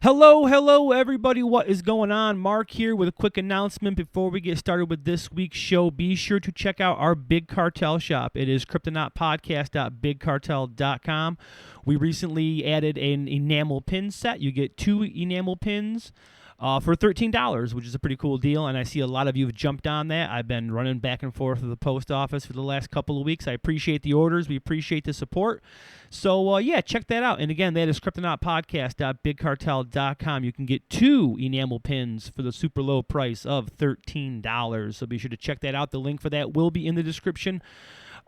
Hello, everybody. What is going on? Mark here with a quick announcement before we get started with this week's show. Be sure to check out our Big Cartel shop. It is cryptonautpodcast.bigcartel.com. We recently added an enamel pin set. You get 2 enamel pins for $13, which is a pretty cool deal, and I see a lot of you have jumped on that. I've been running back and forth to the post office for the last couple of weeks. I appreciate the orders. We appreciate the support. So, yeah, check that out. And, again, that is cryptonautpodcast.bigcartel.com. You can get 2 enamel pins for the super low price of $13. So be sure to check that out. The link for that will be in the description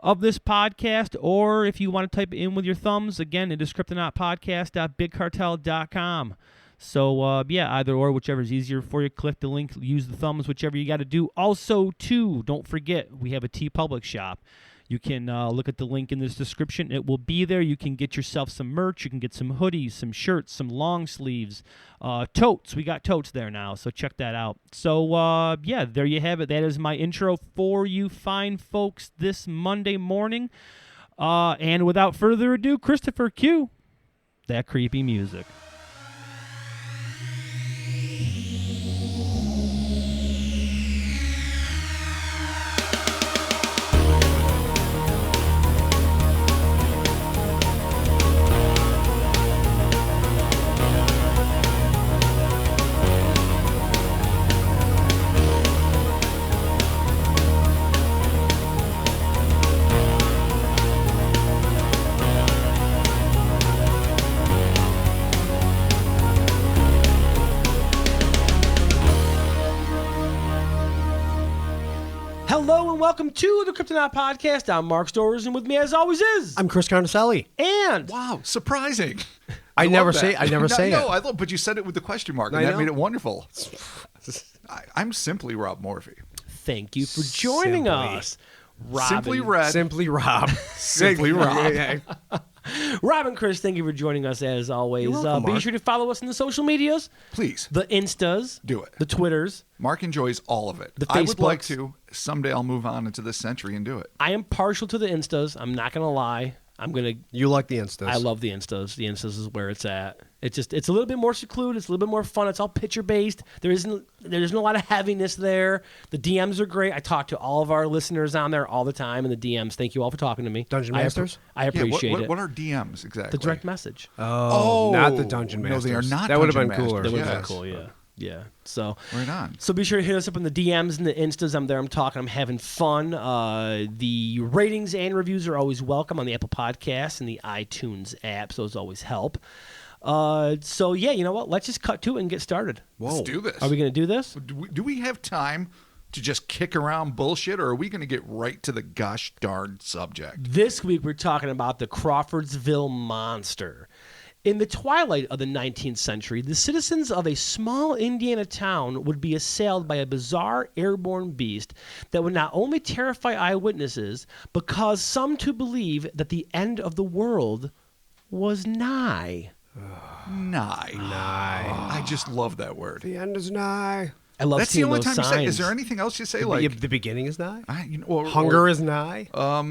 of this podcast, or if you want to type it in with your thumbs, again, it is cryptonautpodcast.bigcartel.com. So, yeah, either or, whichever is easier for you. Click the link, use the thumbs, whichever you got to do. Also, too, don't forget, we have a TeePublic shop. You can look at the link in this description. It will be there. You can get yourself some merch. You can get some hoodies, some shirts, some long sleeves, totes. We got totes there now, so check that out. So, yeah, there you have it. That is my intro for you fine folks this Monday morning. And without further ado, Christopher, cue that creepy music. Hello and welcome to the Kryptonaut Podcast. I'm Mark Storrs, and with me, as always, is I'm Chris Carnacelli. And wow, surprising! I never say it. No, I love, but you said it with the question mark, and that made it wonderful. I'm simply Rob Morphy. Thank you for joining us, Rob. Simply Rob. Simply Rob. Simply Rob. Rob and Chris, thank you for joining us as always. You're welcome, Be Mark. sure to follow us in the social medias. Please The Instas. do it. The Twitters. Mark enjoys all of it. The I would like Facebooks. to. Someday I'll move on into this century and do it. I am partial to the Instas. I'm not going to lie. You like the Instas. I love the Instas. The Instas is where it's at. It's a little bit more secluded. It's a little bit more fun. It's all picture based. There's a lot of heaviness there. The DMs are great. I talk to all of our listeners on there all the time in the DMs. Thank you all for talking to me. Dungeon Masters? I appreciate it. What are DMs exactly? The direct message. Oh, not the Dungeon Masters. No, they are not. That would have Dungeon been cooler. That would Masters, have been yes. cool, yeah. Yeah. So Right on. So be sure to hit us up in the DMs and the Instas. I'm there. I'm talking. I'm having fun. The ratings and reviews are always welcome on the Apple Podcasts and the iTunes apps. Those always help. So, yeah, you know what? Let's just cut to it and get started. Let's do this. Are we going to do this? Do we have time to just kick around bullshit, or are we going to get right to the gosh darn subject? This week we're talking about the Crawfordsville Monster. In the twilight of the 19th century, the citizens of a small Indiana town would be assailed by a bizarre airborne beast that would not only terrify eyewitnesses, but cause some to believe that the end of the world was nigh. Nigh. I just love that word. The end is nigh. I love That's the seeing only those time signs. you say. Is there anything else you say? Like The beginning is nigh? Hunger is nigh?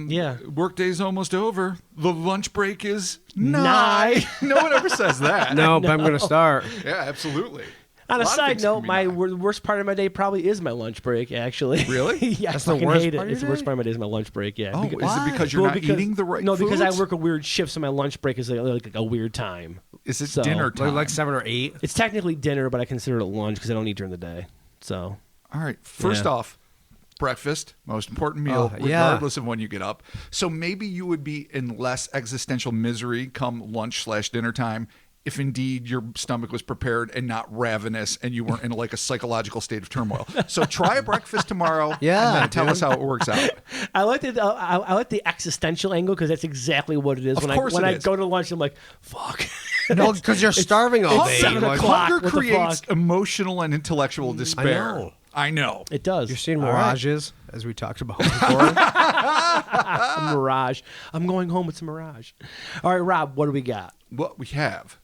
Yeah. Workday's almost over. The lunch break is Nigh. No one ever says that. No, but I'm going to start. Yeah, absolutely. On a lot of side things note, can be my nigh. worst part of my day probably is my lunch break, actually. Really? Yeah, That's I the fucking worst hate part it. of It's the your worst day? part of my day is my lunch break, yeah. Oh, is it because you're Well, not eating the right No, because I foods? work a weird shift, so my lunch break is like a weird time. Is it So- dinner time? Like 7 or 8? It's technically dinner, but I consider it lunch because I don't eat during the day. So, All right. First Yeah. off, breakfast, most important meal, yeah. regardless of when you get up. So maybe you would be in less existential misery come lunch/dinner time if indeed your stomach was prepared and not ravenous and you weren't in like a psychological state of turmoil. So try a breakfast tomorrow Yeah, and then tell us how it works out. I like the existential angle because that's exactly what it is. Of When course I it is. go to lunch, I'm like, fuck. No, because you're starving all it's day. 7 Like, o'clock. Hunger What the creates fuck? emotional and intellectual despair. I know. It does. You're seeing All right. mirages, as we talked about before. A mirage. I'm going home. It's a mirage. All right, Rob, what do we got? What we have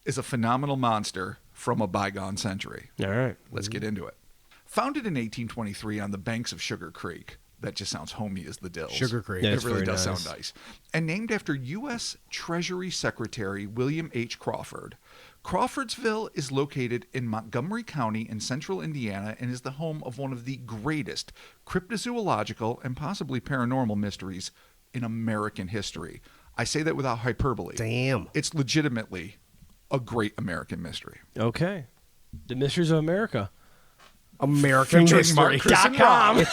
is a phenomenal monster from a bygone century. All right. Let's get into it. Founded in 1823 on the banks of Sugar Creek. That just sounds homey as the dills. Sugar Creek. Yeah, It it's really very does nice. sound nice. And named after U.S. Treasury Secretary William H. Crawford. Crawfordsville is located in Montgomery County in central Indiana and is the home of one of the greatest cryptozoological and possibly paranormal mysteries in American history. I say that without hyperbole. Damn. It's legitimately a great American mystery. Okay. The Mysteries of America. American Featuring Mark, mystery. Chris, and Rob.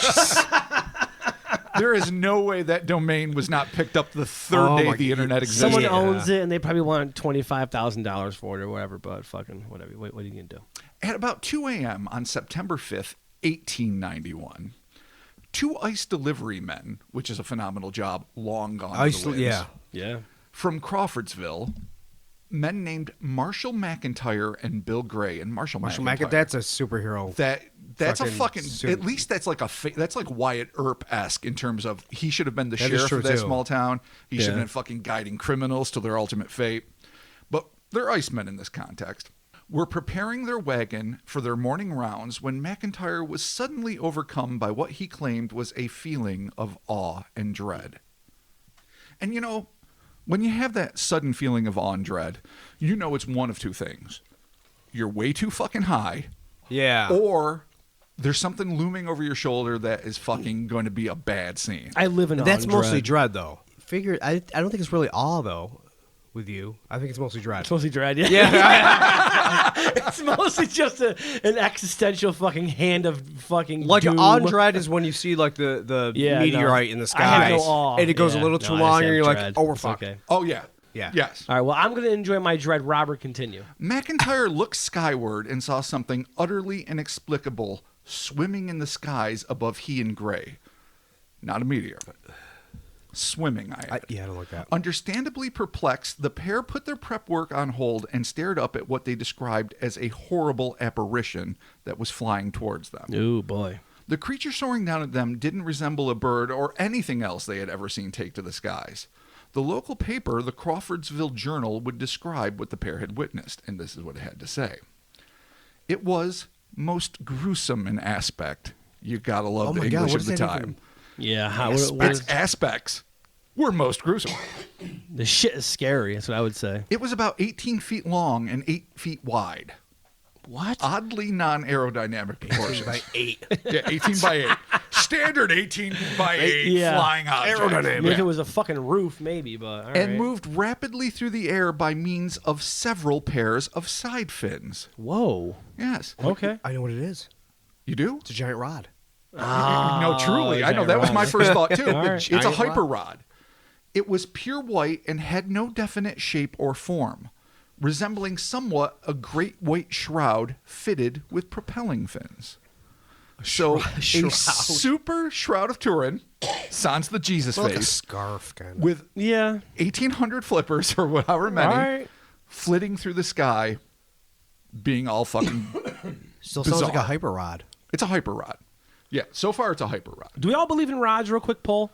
There is no way that domain was not picked up the third day the internet existed. Someone owns it, and they probably want $25,000 for it or whatever, but fucking whatever. What are you going to do? At about 2 a.m. on September 5th, 1891, 2 ice delivery men, which is a phenomenal job, long gone to the winds, Yeah. from Crawfordsville, men named Marshall McIntyre and Bill Gray. And Marshall McIntyre, That's a superhero. That's a fucking super- at least that's like that's like Wyatt Earp-esque in terms of he should have been the That is sheriff true, of that too. small town. He should have Yeah. been fucking guiding criminals to their ultimate fate. But they're icemen in this context. Were preparing their wagon for their morning rounds when McIntyre was suddenly overcome by what he claimed was a feeling of awe and dread. And you know, when you have that sudden feeling of awe and dread, you know it's one of two things. You're way too fucking high, Yeah. or there's something looming over your shoulder that is fucking going to be a bad scene. I live in That's mostly dread. dread, though. I don't think it's really awe, though, with you. I think it's mostly dread. It's mostly dread, yeah. Yeah. It's mostly just an existential fucking hand of fucking Like doom. awe and dread is when you see like the Yeah, meteorite no. in the I sky, have no awe. and it goes a Yeah, little no, too I just long, have and you're dread. like, "Oh, we're It's fucked." okay. Oh, yeah. Yeah. Yes. All right, well, I'm going to enjoy my dread. Robert, continue. McIntyre looked skyward and saw something utterly inexplicable swimming in the skies above he and Gray. Not a meteor. Swimming, I added. Yeah, I don't like that. Understandably perplexed, the pair put their prep work on hold and stared up at what they described as a horrible apparition that was flying towards them. Oh, boy. The creature soaring down at them didn't resemble a bird or anything else they had ever seen take to the skies. The local paper, the Crawfordsville Journal, would describe what the pair had witnessed, and this is what it had to say. It was most gruesome in aspect. You gotta love Oh the my God, English what of the does that time. even- Yeah, how, Its aspects were most gruesome. the shit is scary. That's what I would say. It was about 18 feet long and 8 feet wide. What? Oddly non-aerodynamic proportions. By 8. Yeah, 18 by 8. Standard 18 by 8 Yeah. flying object. I mean, if it was a fucking roof, maybe, but all And right. moved rapidly through the air by means of several pairs of side fins. Whoa. Yes. Okay. I know what it is. You do? It's a giant rod. No, truly. I know. giant That was rod. my first thought, too. All right. It's a Giant hyper rod. It was pure white and had no definite shape or form, resembling somewhat a great white shroud fitted with propelling fins. So a super shroud of Turin, sans the Jesus Like a face, scarf, kind of. with Yeah. 1,800 flippers or however many, All right. flitting through the sky, being all fucking. Still sounds like a bizarre. hyper rod. It's a hyper rod. Yeah, so far it's a hyper rod. Do we all believe in rods? Real quick poll.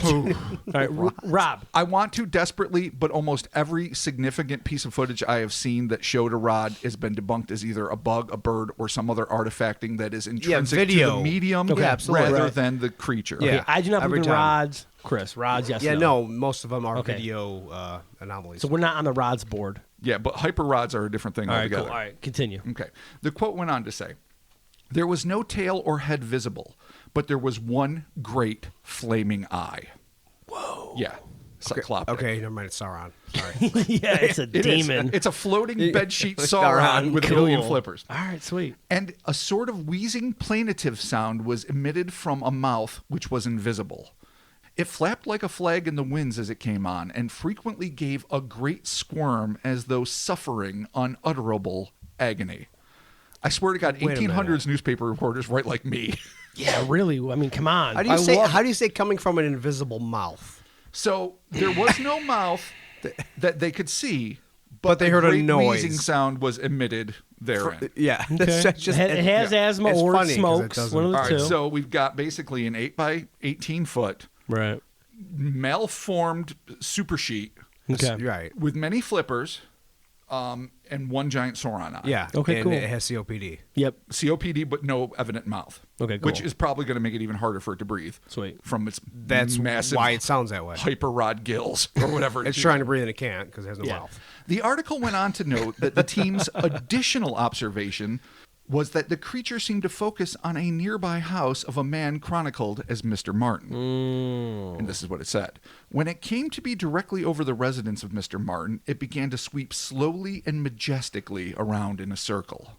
All right, Rob. I want to desperately, but almost every significant piece of footage I have seen that showed a rod has been debunked as either a bug, a bird, or some other artifacting that is intrinsic to video. the medium Okay, absolutely. rather Right. than the creature. Yeah. Okay, I do not every believe in time. rods. Chris, rods, yes. Yeah, no. no, most of them are Okay. video anomalies. So we're not on the rods board. Yeah, but hyper rods are a different thing All right, altogether. cool. All right, continue. Okay. The quote went on to say, "There was no tail or head visible, but there was one great flaming eye." Whoa. Yeah. Cyclopic. Okay, never mind. It's Sauron. Sorry. Yeah, it's a It is. demon. It's a floating bedsheet Sauron. Sauron with a million flippers. All right, sweet. And a sort of wheezing plaintive sound was emitted from a mouth which was invisible. It flapped like a flag in the winds as it came on, and frequently gave a great squirm as though suffering unutterable agony. I swear to God, Wait a 1800s newspaper reporters write like me. Yeah, really. I mean, come on. How do you say coming from an invisible mouth? So there was no mouth that they could see, But they heard a great noise. wheezing sound was emitted therein. Yeah. Okay. That's just- it has asthma it's or funny 'cause it smokes. doesn't- One of the All right, two. so we've got basically an 8 by 18 foot Right. malformed super sheet Okay. Right. with many flippers, and one giant Sauron eye. Yeah. Okay, and cool. it has COPD. Yep. COPD, but no evident mouth. Okay, cool. Which is probably going to make it even harder for it to breathe. Sweet. From its That's massive why it sounds that way. hyper rod gills or whatever. It's trying to breathe and it can't because it has no Yeah. mouth. The article went on to note that the team's additional observation was that the creature seemed to focus on a nearby house of a man chronicled as Mr. Martin. And this is what it said. When it came to be directly over the residence of Mr. Martin, it began to sweep slowly and majestically around in a circle.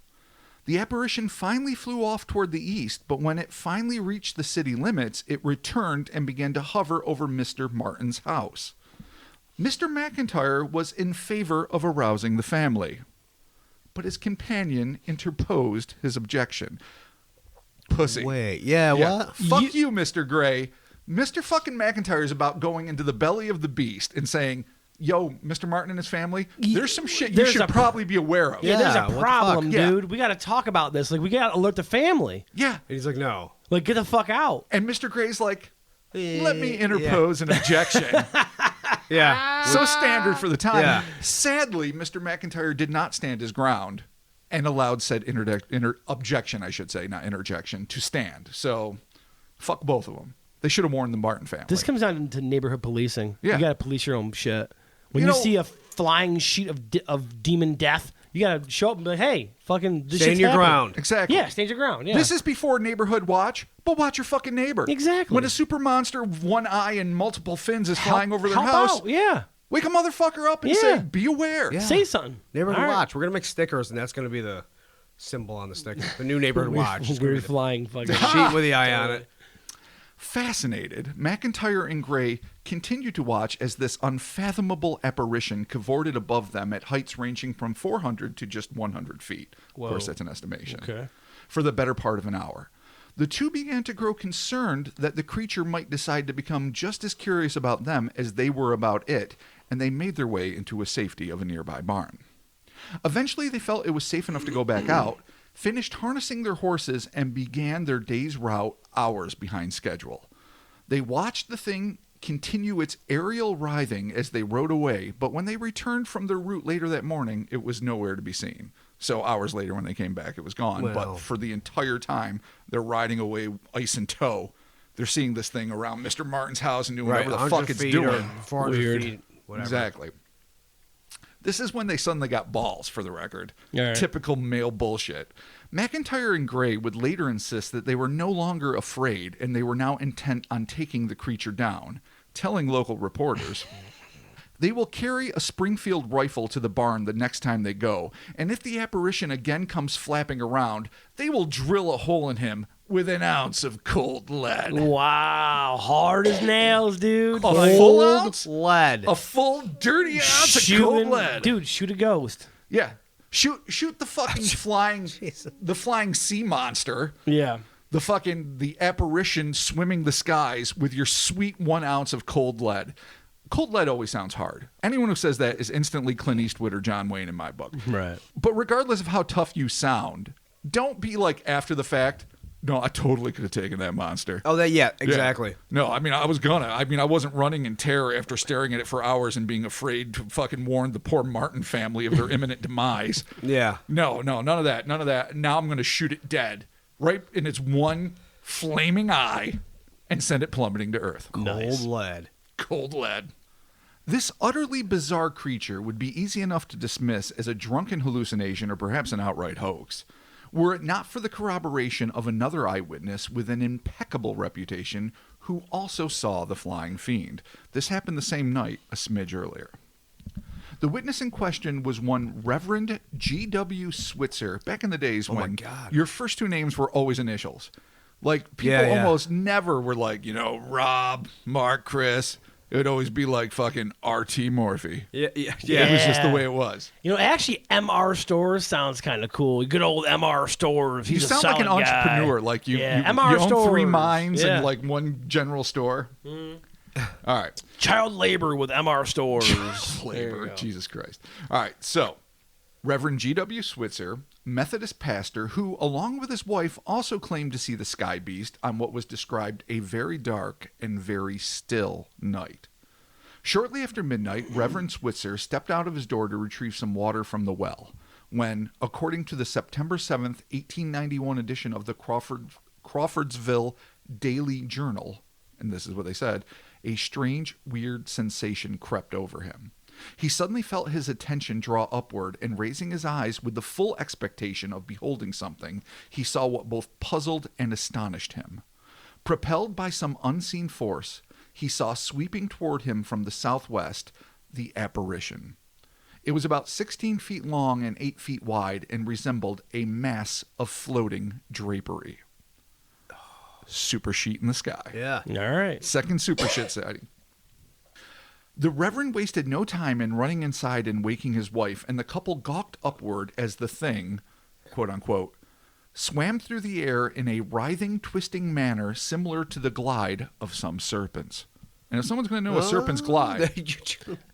The apparition finally flew off toward the east, but when it finally reached the city limits, it returned and began to hover over Mr. Martin's house. Mr. McIntyre was in favor of arousing the family, but his companion interposed his objection. Pussy. Wait, yeah, what? Fuck you, Mr. Gray. Mr. fucking McIntyre is about going into the belly of the beast and saying, yo, Mr. Martin and his family, there's some shit you should probably be aware of. Yeah, there's Yeah, a what the problem, fuck? Yeah. dude. We got to talk about this. Like, we got to alert the family. Yeah. And he's like, no. Like, get the fuck out. And Mr. Gray's like, let me interpose an objection. Yeah. So standard for the time. Yeah. Sadly, Mr. McIntyre did not stand his ground and allowed said objection, I should say, not interjection, to stand. So, fuck both of them. They should have warned the Martin family. This comes down to neighborhood policing. Yeah. You got to police your own shit. When You you know- see a flying sheet of demon death, you got to show up and be like, hey, fucking, this Stand shit's your happening. ground. Exactly. Yeah, stand your ground. Yeah. This is before neighborhood watch, but watch your fucking neighbor. Exactly. When a super monster with one eye and multiple fins is Help- flying over their help house, out. Yeah. wake a motherfucker up and Yeah. say, be aware. Yeah. Say something. Neighborhood All right. watch. We're going to make stickers, and that's going to be the symbol on the sticker. The new neighborhood watch. It's gonna Weird be flying fucking the sheet with the eye on it. Fascinated, McIntyre and Gray continued to watch as this unfathomable apparition cavorted above them at heights ranging from 400 to just 100 feet. Whoa. Of course, that's an estimation. Okay. For the better part of an hour. The two began to grow concerned that the creature might decide to become just as curious about them as they were about it, and they made their way into a safety of a nearby barn. Eventually, they felt it was safe enough to go back out, finished harnessing their horses, and began their day's route hours behind schedule. They watched the thing continue its aerial writhing as they rode away, but when they returned from their route later that morning, it was nowhere to be seen. So hours later when they came back, it was gone. Well. But for the entire time, they're riding away ice in tow. They're seeing this thing around Mr. Martin's house and doing whatever the 100 fuck it's feet doing. or 400 Weird. feet, whatever. Exactly. This is when they suddenly got balls, for the record. All right. Typical male bullshit. McIntyre and Gray would later insist that they were no longer afraid and they were now intent on taking the creature down, telling local reporters, they will carry a Springfield rifle to the barn the next time they go, and if the apparition again comes flapping around, they will drill a hole in him with an ounce of cold lead. Wow. Hard as nails, dude. A Like, full Cold ounce? lead. A full dirty ounce of cold shooting- lead. Dude, shoot a ghost. Yeah. Shoot the fucking flying sea monster. Yeah. The apparition swimming the skies with your sweet 1 ounce of cold lead. Cold lead always sounds hard. Anyone who says that is instantly Clint Eastwood or John Wayne in my book. Right. But regardless of how tough you sound, don't be like after the fact, no, I totally could have taken that monster. Oh, yeah, Yeah. exactly. No, I mean, I wasn't running in terror after staring at it for hours and being afraid to fucking warn the poor Martin family of their imminent demise. Yeah. No, none of that. None of that. Now I'm going to shoot it dead right in its one flaming eye and send it plummeting to earth. Nice. Cold lead. Cold lead. This utterly bizarre creature would be easy enough to dismiss as a drunken hallucination or perhaps an outright hoax, were it not for the corroboration of another eyewitness with an impeccable reputation who also saw the flying fiend. This happened the same night, a smidge earlier. The witness in question was one Reverend G.W. Switzer, back in the days Oh my when God. your first two names were always initials. Like, people Yeah, yeah. almost never were like, Rob, Mark, Chris. It would always be like fucking R.T. Morphy. Yeah. It was just the way it was. You know, actually, MR Stores sounds kind of cool. Good old MR Stores. He's You a sound like an solid guy. entrepreneur. Like you MR you own Stores. 3 mines Yeah. and like one general store. All right. Child labor with MR Stores. There you Flavor. go. Jesus Christ. All right. So, Reverend G.W. Switzer, Methodist pastor, who, along with his wife, also claimed to see the sky beast on what was described a very dark and very still night. Shortly after midnight, Reverend Switzer stepped out of his door to retrieve some water from the well when, according to the September 7th, 1891 edition of the Crawfordsville Daily Journal, and this is what they said, a strange, weird sensation crept over him. He suddenly felt his attention draw upward, and raising his eyes with the full expectation of beholding something, he saw what both puzzled and astonished him. Propelled by some unseen force, he saw sweeping toward him from the southwest the apparition. It was about 16 feet long and 8 feet wide and resembled a mass of floating drapery. Super sheet in the sky. Yeah. All right. Second super shit sighting. The Reverend wasted no time in running inside and waking his wife, and the couple gawked upward as the thing, quote unquote, swam through the air in a writhing, twisting manner similar to the glide of some serpents. And if someone's going to know a serpent's glide,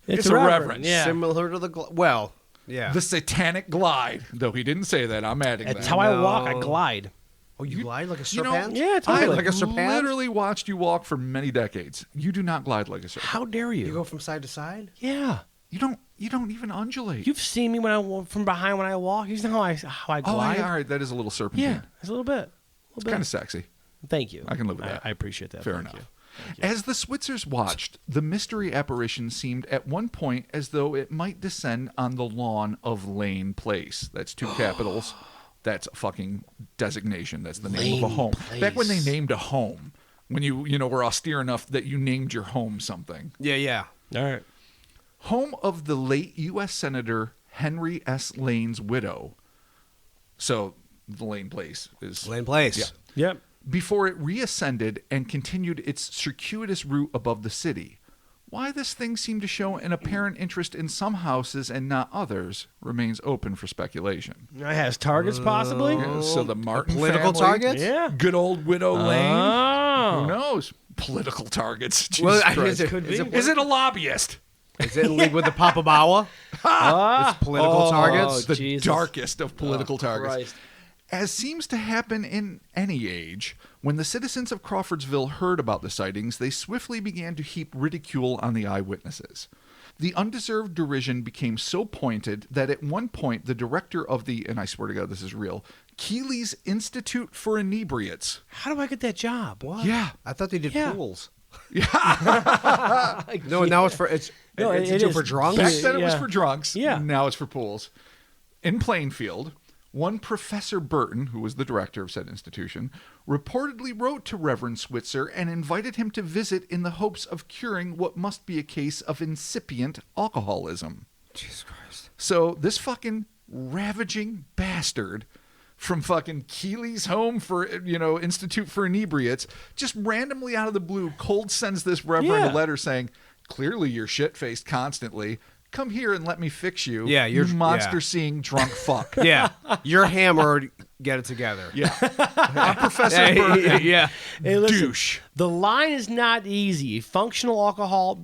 it's a reverend. Yeah. Similar to the well, yeah. The satanic glide. Though he didn't say that, I'm adding That's that. how I walk. I glide. Oh, you glide like a You know, serpent? Yeah, I totally. like a serpent? literally watched you walk for many decades. You do not glide like a serpent. How dare you? You go from side to side? Yeah. You don't even undulate. You've seen me when I walk from behind when I walk. You know how I oh, glide. all right. That is a little serpentine. Yeah, it's a little bit. It's kind of sexy. Thank you. I can live with that. I appreciate that. Fair Thank enough. you. As the Switzers watched, the mystery apparition seemed at one point as though it might descend on the lawn of Lane Place. That's two capitals. That's a fucking designation. That's the name of a home. Back when they named a home, when you were austere enough that you named your home something. Yeah, yeah. All right. Home of the late U.S. Senator Henry S. Lane's widow. So the Lane Place is... Lane Place. Yeah. Yep. Before it reascended and continued its circuitous route above the city. Why this thing seemed to show an apparent interest in some houses and not others remains open for speculation. It has targets, possibly. Yeah, so the Martin Political family, targets? Yeah. good old Widow Lane. Oh. Who knows? Political targets. Jesus Well, Christ. Is it a lobbyist? Is it in league with the Papa Bawa? It's political targets. The Jesus. darkest of political targets. Christ. As seems to happen in any age, when the citizens of Crawfordsville heard about the sightings, they swiftly began to heap ridicule on the eyewitnesses. The undeserved derision became so pointed that at one point the director of the, and I swear to God this is real, Keeley's Institute for Inebriates. How do I get that job? What? Yeah. I thought they did Yeah. pools. No, now it's for it's No, it institute is. for drunks. Back then it was Yeah. for drunks. Yeah. Now it's for pools. In Plainfield, one Professor Burton, who was the director of said institution, reportedly wrote to Reverend Switzer and invited him to visit in the hopes of curing what must be a case of incipient alcoholism. Jesus Christ. So this fucking ravaging bastard from fucking Keeley's home for, Institute for Inebriates, just randomly out of the blue, cold sends this reverend Yeah. a letter saying, clearly you're shit-faced constantly. Come here and let me fix you. Yeah, you you're- monster-seeing drunk fuck. Yeah, you're hammered. Get it together. Yeah. I'm Professor Burton. Yeah. Hey, listen, Douche. the line is not easy. Functional alcohol,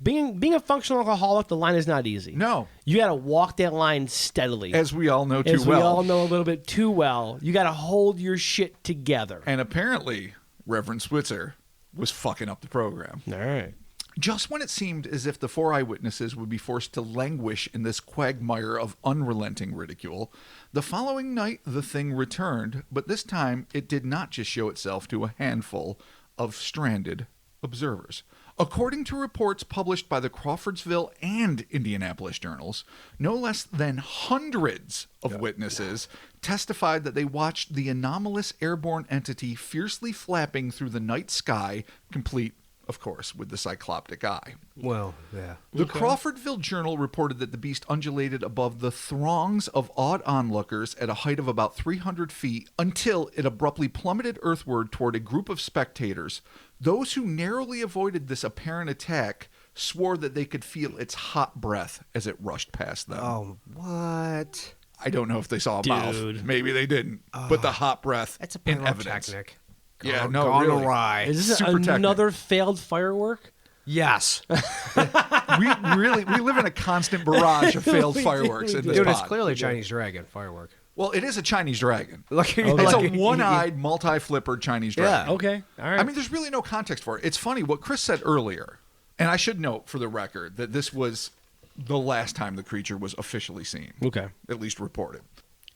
being a functional alcoholic, the line is not easy. No. You got to walk that line steadily. As we all know too As well. we all know a little bit too well. You got to hold your shit together. And apparently, Reverend Switzer was fucking up the program. All right. Just when it seemed as if the four eyewitnesses would be forced to languish in this quagmire of unrelenting ridicule, the following night the thing returned, but this time it did not just show itself to a handful of stranded observers. According to reports published by the Crawfordsville and Indianapolis journals, no less than hundreds of witnesses testified that they watched the anomalous airborne entity fiercely flapping through the night sky, complete, of course, with the cycloptic eye. Well, yeah. The Crawfordsville Journal reported that the beast undulated above the throngs of awed onlookers at a height of about 300 feet until it abruptly plummeted earthward toward a group of spectators. Those who narrowly avoided this apparent attack swore that they could feel its hot breath as it rushed past them. Oh, what? I don't know if they saw a mouth. Dude. Maybe they didn't. But the hot breath That's a in evidence. pyrotechnic. Yeah, Gone- no, gone really. awry. Is this Super another failed firework? Yes. we live in a constant barrage of failed We fireworks do. in this Dude, it's pod. clearly a Chinese dragon firework. Well, it is a Chinese dragon. Look, It's a one-eyed, multi-flippered Chinese dragon. Yeah. Okay. All right. I mean, there's really no context for it. It's funny what Chris said earlier And I should note for the record that this was the last time the creature was officially seen. Okay. At least reported.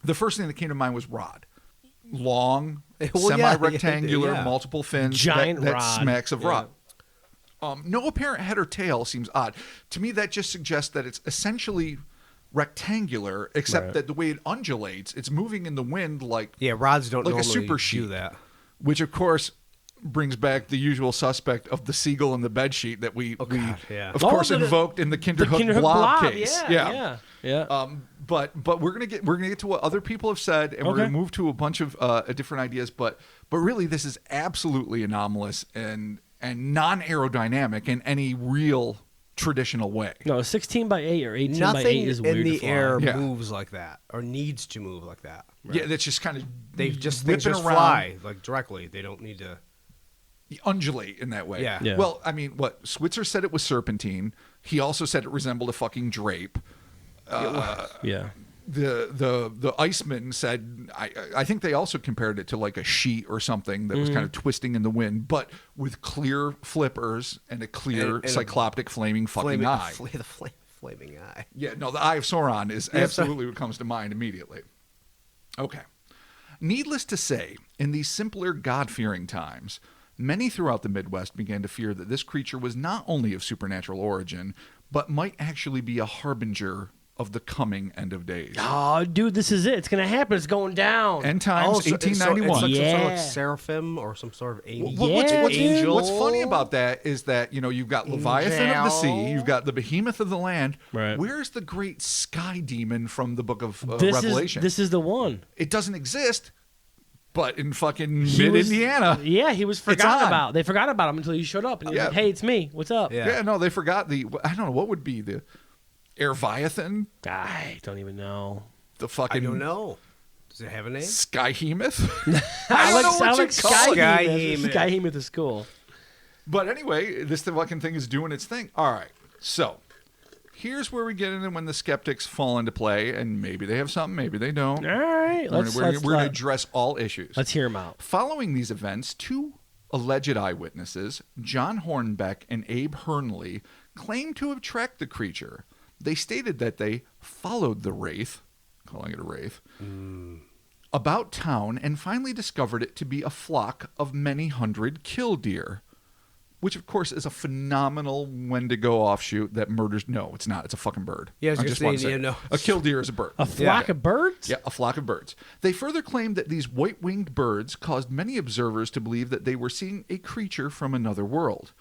The first thing that came to mind was rod. Long, Well, semi-rectangular, yeah. multiple fins. Giant that rod. smacks of Yeah. rod. No apparent head or tail seems odd. To me, that just suggests that it's essentially rectangular, except Right. that the way it undulates, it's moving in the wind like rods don't like a normally super do sheet. that. Which, of course, brings back the usual suspect of the seagull in the bed sheet that we God, yeah. of Oh, course, the invoked in the The Kinderhook, Kinderhook blob, blob. case. Yeah. But we're gonna get to what other people have said, and we're Okay. gonna move to a bunch of different ideas. But really, this is absolutely anomalous and non-aerodynamic in any real traditional way. No, 16 by 8 or 18 by 8 Nothing is in weird to the fly. air Yeah. moves like that or needs to move like that. Yeah, that's just kind of Things just around, fly like directly. They don't need to. undulate in that way. Yeah. Yeah. Well, I mean, what Switzer said it was serpentine. He also said it resembled a fucking drape. Yeah. The Iceman said, I think they also compared it to like a sheet or something that was kind of twisting in the wind, but with clear flippers and a clear And a cycloptic flaming fucking eye. Flaming eye. Yeah, no, the Eye of Sauron is Yes, absolutely what comes to mind immediately. Okay. Needless to say, in these simpler God-fearing times, many throughout the Midwest began to fear that this creature was not only of supernatural origin, but might actually be a harbinger of the coming end of days. Oh, dude, this is it. It's going to happen. It's going down. End times, So 1891. It's like some sort of Yeah. seraphim or some sort of angel. What's funny about that is that, you've got Leviathan of the sea, Angel. you've got the behemoth of the land. Right. Where's the great sky demon from the book of this Revelation? This is the one. It doesn't exist, but in fucking He was- mid-Indiana. Yeah, he was forgotten on. about. They forgot about him until he showed up. And he was Yeah. like, hey, it's me. What's up? Yeah. Yeah, no, they forgot I don't know, what would be the Airviathan? I don't even know. The fucking I don't know. Does it have a name? Skyhemoth? I don't know what you call it. Skyhemoth. Skyhemoth is cool. But anyway, this fucking thing is doing its thing. All right, so here's where we get into when the skeptics fall into play, and maybe they have something, maybe they don't. All right. We're Let's going to address all issues. let's hear him out. Following these events, two alleged eyewitnesses, John Hornbeck and Abe Hernley, claimed to have tracked the creature. They stated that they followed the wraith, calling it a wraith, about town and finally discovered it to be a flock of many hundred killdeer, which of course is a phenomenal Wendigo offshoot that murders. No, it's not. It's a fucking bird. Yeah, I was I gonna just say, want to say yeah, it. no. A killdeer is a bird. A flock of birds? Yeah, a flock of birds. They further claimed that these white-winged birds caused many observers to believe that they were seeing a creature from another world.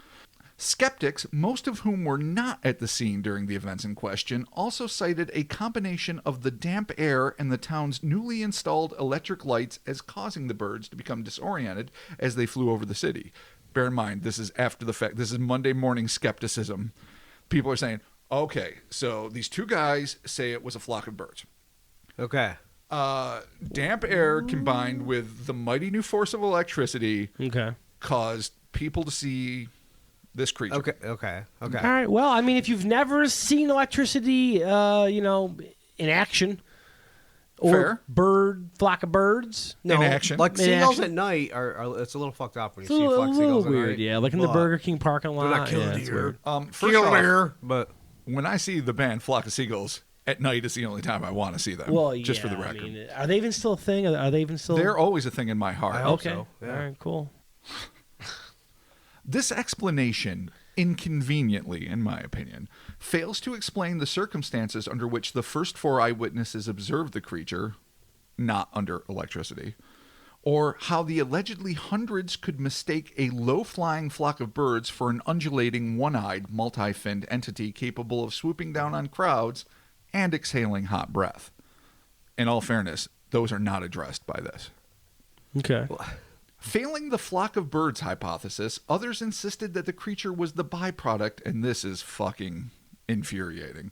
Skeptics, most of whom were not at the scene during the events in question, also cited a combination of the damp air and the town's newly installed electric lights as causing the birds to become disoriented as they flew over the city. Bear in mind, this is after the fact. This is Monday morning skepticism. People are saying, okay, so these two guys say it was a flock of birds. Okay. Damp air combined with the mighty new force of electricity Okay. caused people to see this creature. Okay. All right. Well, I mean, if you've never seen electricity, in action, or Fair. flock of birds, No, In action. like In seagulls action. at night are it's a little fucked up when you it's a see a flock of little seagulls at weird. night. Yeah, like in the But Burger King parking lot. They're not killing yeah, it's deer. weird. First off, Killer, but when I see the band Flock of Seagulls, at night is the only time I want to see them. Well, just yeah, for the record. I mean, are they even still a thing? Are they even still? They're always a thing in my heart. I hope okay. so, yeah. All right. Cool. This explanation, inconveniently, in my opinion, fails to explain the circumstances under which the first four eyewitnesses observed the creature, not under electricity, or how the allegedly hundreds could mistake a low-flying flock of birds for an undulating, one-eyed, multi-finned entity capable of swooping down on crowds and exhaling hot breath. In all fairness, those are not addressed by this. Okay. Failing the flock of birds hypothesis, others insisted that the creature was the byproduct, and this is fucking infuriating,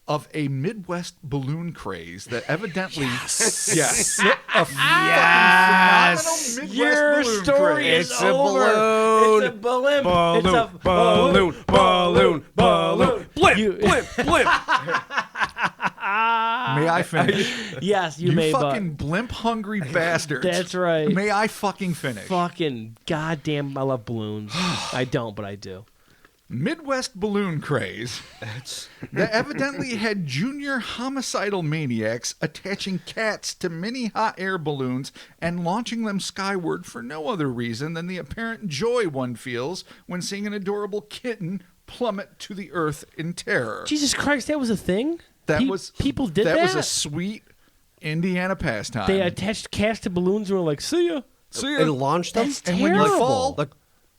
of a Midwest balloon craze that evidently... Yes. A phenomenal Midwest Your balloon story craze. is It's a over. balloon. It's a balloon. Balloon, It's a balloon, balloon. Blimp, You- blimp, blimp. May I finish? Yes, you, You may. fucking blimp-hungry bastards. That's right. May I fucking finish? Fucking goddamn! I love balloons. I don't, but I do. Midwest balloon craze that evidently had junior homicidal maniacs attaching cats to mini hot air balloons and launching them skyward for no other reason than the apparent joy one feels when seeing an adorable kitten plummet to the earth in terror. Jesus Christ, that was a thing? People did that? That was a sweet Indiana pastime. They attached cats to balloons and were like, see ya. See ya. And launched them. That's And when you terrible. fall, Like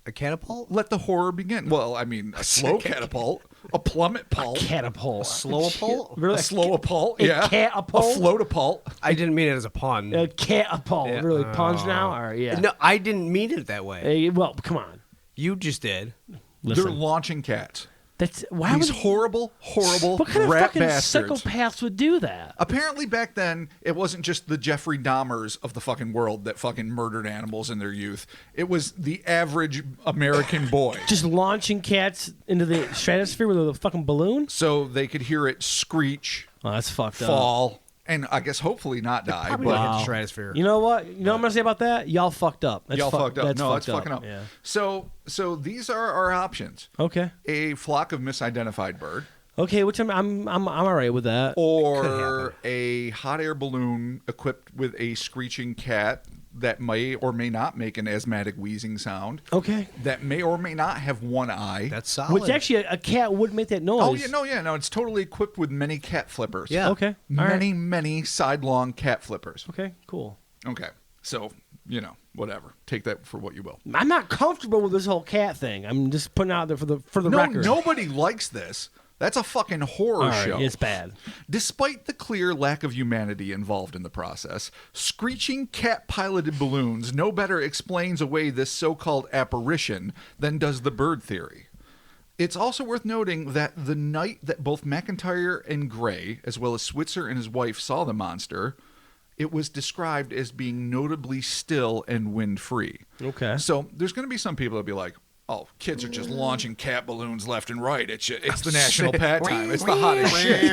a catapult? let the horror begin. Well, I mean, a slow catapult, a plummet pult, Catapult. Slow-a-pult? Really? a slowapult, A yeah, catapult? a floatapult. I didn't mean it as a pun. A catapult. Yeah. Really puns now? Or, yeah. No, I didn't mean it that way. Well, come on. You just did. They're launching cats. That's why These would horrible what kind of rat fucking bastards. psychopaths would do that? Apparently back then, it wasn't just the Jeffrey Dahmers of the fucking world that fucking murdered animals in their youth. It was the average American boy. Just launching cats into the stratosphere with a fucking balloon? So they could hear it screech, Oh, that's fucked up. fall, and I guess hopefully not die. Probably But not hit Wow. the stratosphere. You know what? You know what I'm gonna say about that? Y'all fucked up. That's y'all fucked up. That's No, fucked it's fucking up. Yeah. So these are our options. Okay. A flock of misidentified bird, Okay, which I'm all right with that. or a hot air balloon equipped with a screeching cat that may or may not make an asthmatic wheezing sound, Okay. that may or may not have one eye. That's solid. Which actually a cat would make that noise. Oh, yeah, no, it's totally equipped with many cat flippers. Yeah. Okay. All right. Many sidelong cat flippers. Okay. Cool. Okay, so, whatever. Take that for what you will. I'm not comfortable with this whole cat thing. I'm just putting it out there for the No, record. nobody likes this. That's a fucking horror All right, show. it's bad. Despite the clear lack of humanity involved in the process, screeching cat-piloted balloons no better explains away this so-called apparition than does the bird theory. It's also worth noting that the night that both McIntyre and Gray, as well as Switzer and his wife, saw the monster, it was described as being notably still and wind-free. Okay. So there's going to be some people that be like, oh, kids are just launching cat balloons left and right. It's the national pat time. It's the hottest shit.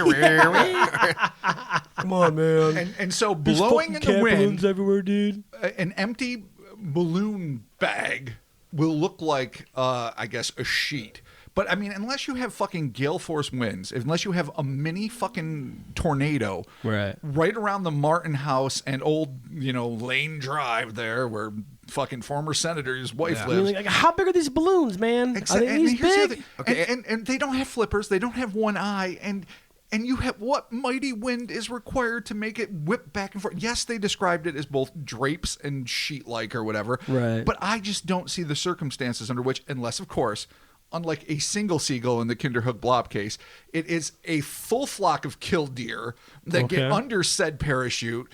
Come on, man. And so There's blowing in fucking the cat balloons wind, everywhere, dude. an empty balloon bag will look like, I guess, a sheet. But, I mean, unless you have fucking gale force winds, unless you have a mini fucking tornado Right. around the Martin house and old, Lane Drive there where fucking former senator's wife I lives. mean, like, how big are these balloons, man? Are they And these here's the other big? thing. And they don't have flippers. They don't have one eye. And you have what mighty wind is required to make it whip back and forth. Yes, they described it as both drapes and sheet-like or whatever. Right. But I just don't see the circumstances under which, unless, of course, unlike a single seagull in the Kinderhook Blob case, it is a full flock of killdeer that get Okay. under said parachute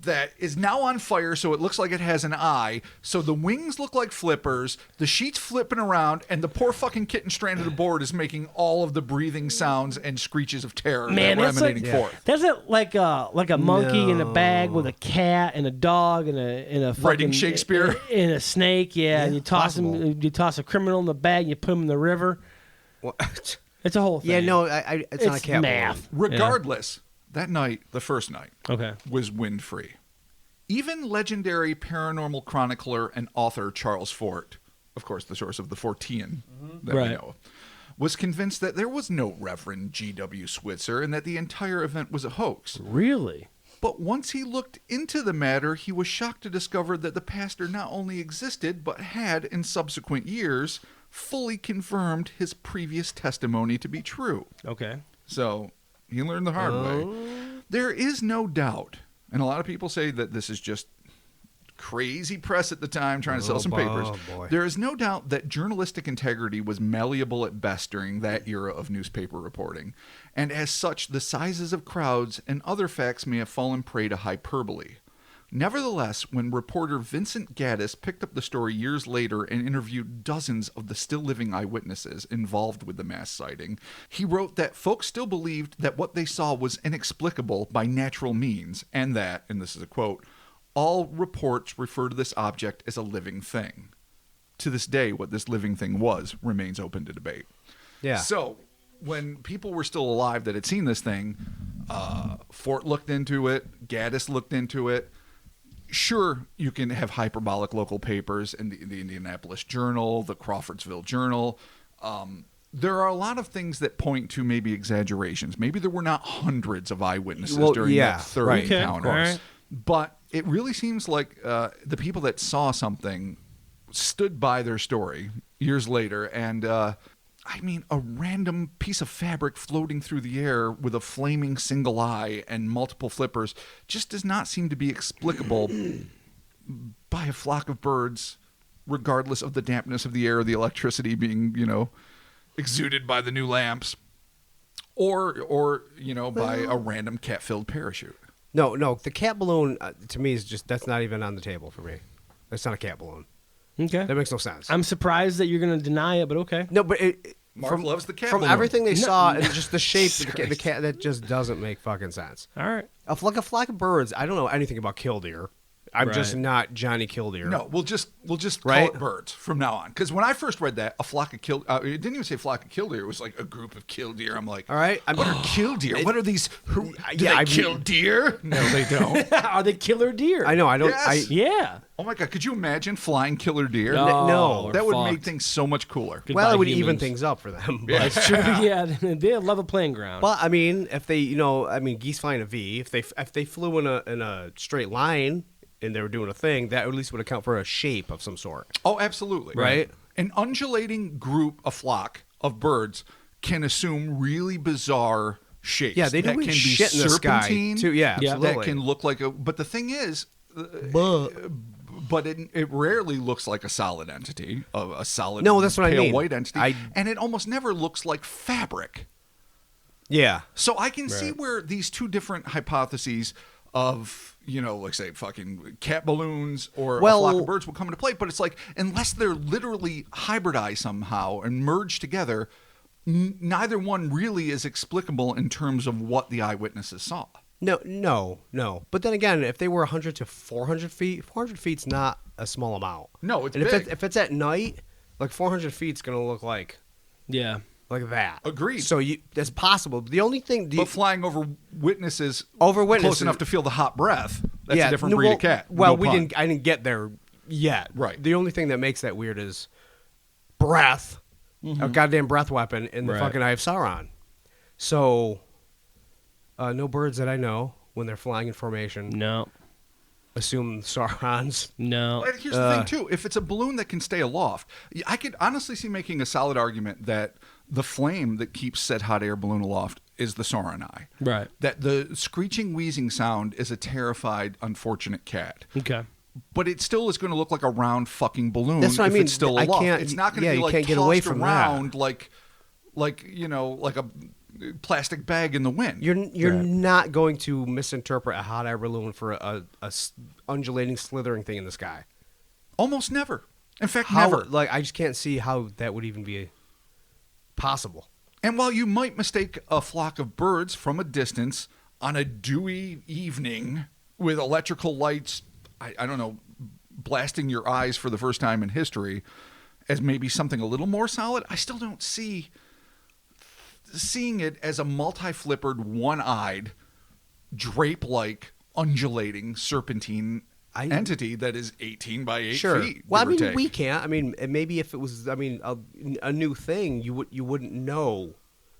that is now on fire, so it looks like it has an eye. So the wings look like flippers, the sheet's flipping around, and the poor fucking kitten stranded aboard is making all of the breathing sounds and screeches of terror Man, that were that's like emanating forth. that's like a monkey in a bag with a cat and a dog and a fucking, Writing Shakespeare? and a snake. Yeah, and you toss possible. him. You toss a criminal in the bag. And you put him in the river. What? It's a whole thing. Yeah, no, it's not a cat math. Regardless, that night, the first night, Okay. was wind-free. Even legendary paranormal chronicler and author Charles Fort, of course the source of the Fortean that we Right. know of, was convinced that there was no Reverend G.W. Switzer and that the entire event was a hoax. Really? But once he looked into the matter, he was shocked to discover that the pastor not only existed, but had, in subsequent years, fully confirmed his previous testimony to be true. Okay. So he learned the hard way. There is no doubt, and a lot of people say that this is just crazy press at the time trying to sell some papers. Boy. There is no doubt that journalistic integrity was malleable at best during that era of newspaper reporting, and as such, the sizes of crowds and other facts may have fallen prey to hyperbole. Nevertheless, when reporter Vincent Gaddis picked up the story years later and interviewed dozens of the still living eyewitnesses involved with the mass sighting, he wrote that folks still believed that what they saw was inexplicable by natural means, and that, and this is a quote, all reports refer to this object as a living thing. To this day, what this living thing was remains open to debate. Yeah. So, when people were still alive that had seen this thing, Fort looked into it, Gaddis looked into it. Sure, you can have hyperbolic local papers in the Indianapolis Journal, the Crawfordsville Journal. there are a lot of things that point to maybe exaggerations. Maybe there were not hundreds of eyewitnesses Well, during yeah, that third right. Okay, encounter. all right. But it really seems like the people that saw something stood by their story years later. And, I mean, a random piece of fabric floating through the air with a flaming single eye and multiple flippers just does not seem to be explicable by a flock of birds, regardless of the dampness of the air or the electricity being, exuded by the new lamps, or by a random cat-filled parachute. No, the cat balloon to me is that's not even on the table for me. That's not a cat balloon. Okay. That makes no sense. I'm surprised that you're going to deny it, but okay. No, but Mark loves the cat from balloon. everything they saw and just the shape of the cat, that just doesn't make fucking sense. All right. Like a flock of birds. I don't know anything about killdeer. I'm just Right. not Johnny Killdeer. No, we'll just Right? call it birds from now on. Because when I first read that, a flock of it didn't even say flock of killdeer. It was like a group of killdeer. I'm like, All right. what are killdeer? What are these? Do yeah, they I kill mean- deer? No, they don't. Are they killer deer? I know. I don't. Yes. Yeah. Oh my god, could you imagine flying killer deer? No. we're That would fucked. make things so much cooler. Well, it would Goodbye, even humans. things up for them. Yeah. But, True. Yeah, they love a playing ground. but I mean, if they, geese flying a V. If they flew in a straight line and they were doing a thing, that at least would account for a shape of some sort. Oh, absolutely. Right? An undulating group, a flock of birds, can assume really bizarre shapes. Yeah, they do that weird can be shit in the sky, serpentine, too. Yeah, Yeah. absolutely. That can look like a. But the thing is, but it rarely looks like a solid entity, a solid No, that's what I pale mean. white entity, and it almost never looks like fabric. Yeah. So I can see where these two different hypotheses of, like say fucking cat balloons or a flock of birds will come into play. But it's like, unless they're literally hybridized somehow and merged together, neither one really is explicable in terms of what the eyewitnesses saw. No. But then again, if they were 100 to 400 feet, 400 feet's not a small amount. No, it's and big. if it's at night, like 400 feet's going to look like yeah. that. Agreed. So that's possible. The only thing... But flying over witnesses, Over close witnesses- enough to feel the hot breath, that's a different breed well, of cat. Well, No pun. I didn't get there yet. Right. The only thing that makes that weird is breath. A goddamn breath weapon in the Right. fucking Eye of Sauron. So, no birds that I know when they're flying in formation No. assume Sauron's. No. But here's the thing, too. If it's a balloon that can stay aloft, I could honestly see making a solid argument that the flame that keeps said hot air balloon aloft is the Sauron eye. Right. That the screeching, wheezing sound is a terrified, unfortunate cat. Okay. But it still is going to look like a round fucking balloon That's what I if mean. it's still I aloft. can't- It's not going to yeah, be you like can't tossed get away from that. around like a plastic bag in the wind. You're Right. not going to misinterpret a hot air balloon for a undulating, slithering thing in the sky. Almost never. In fact, How, never. Like, I just can't see how that would even be possible. And while you might mistake a flock of birds from a distance on a dewy evening with electrical lights, I don't know, blasting your eyes for the first time in history as maybe something a little more solid, I still don't see seeing it as a multi-flippered, one-eyed, drape-like, undulating, serpentine entity that is 18 by 8 Sure. feet. Well, I give or mean, take. we can't. I mean, maybe if it was, a new thing, you wouldn't know.